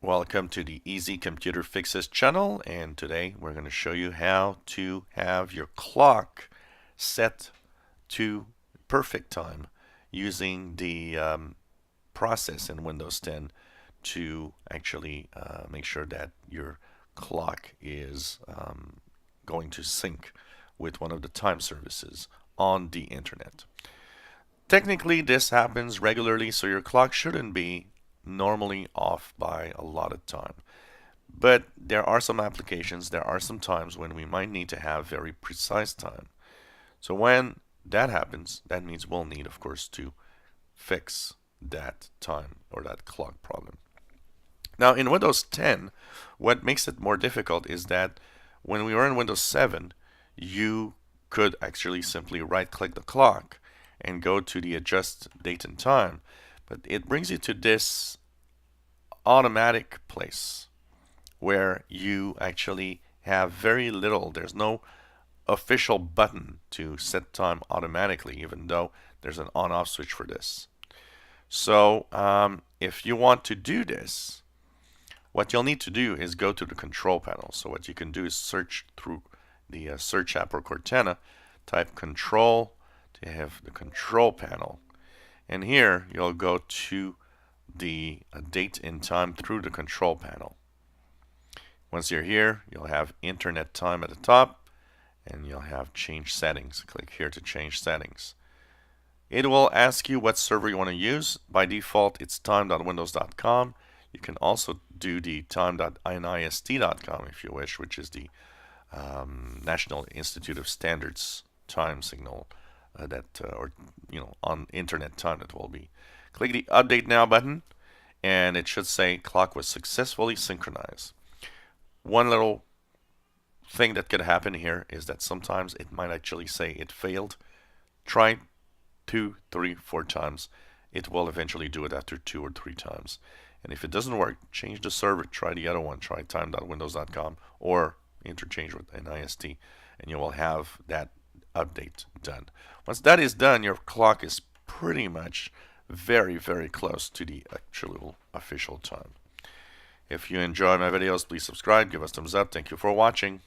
Welcome to the Easy Computer Fixes channel, and today we're going to show you how to have your clock set to perfect time using the process in Windows 10 to actually make sure that your clock is going to sync with one of the time services on the internet. Technically, this happens regularly, so your clock shouldn't be normally off by a lot of time. But there are some applications, there are some times when we might need to have very precise time. So when that happens, that means we'll need, of course, to fix that time or that clock problem. Now in Windows 10, what makes it more difficult is that when we were in Windows 7, you could actually simply right-click the clock and go to the adjust date and time. But it brings you to this automatic place where you actually have very little. There's no official button to set time automatically, even though there's an on-off switch for this. So if you want to do this, what you'll need to do is go to the control panel. So what you can do is search through the search app or Cortana, type control to have the control panel. And here you'll go to the date and time through the control panel. Once you're here, you'll have internet time at the top and you'll have change settings. Click here to change settings. It will ask you what server you want to use. By default, it's time.windows.com. You can also do the time.nist.com if you wish, which is the National Institute of Standards time signal on internet time that will be. Click the update now button and it should say clock was successfully synchronized. One little thing that could happen here is that sometimes it might actually say it failed. Try 2, 3, 4 times. It will eventually do it after 2 or 3 times. And if it doesn't work, change the server, try the other one, try time.windows.com or interchange with NIST, and you will have that update done. Once that is done, your clock is pretty much very, very close to the actual official time. If you enjoy my videos, please subscribe, give us thumbs up. Thank you for watching.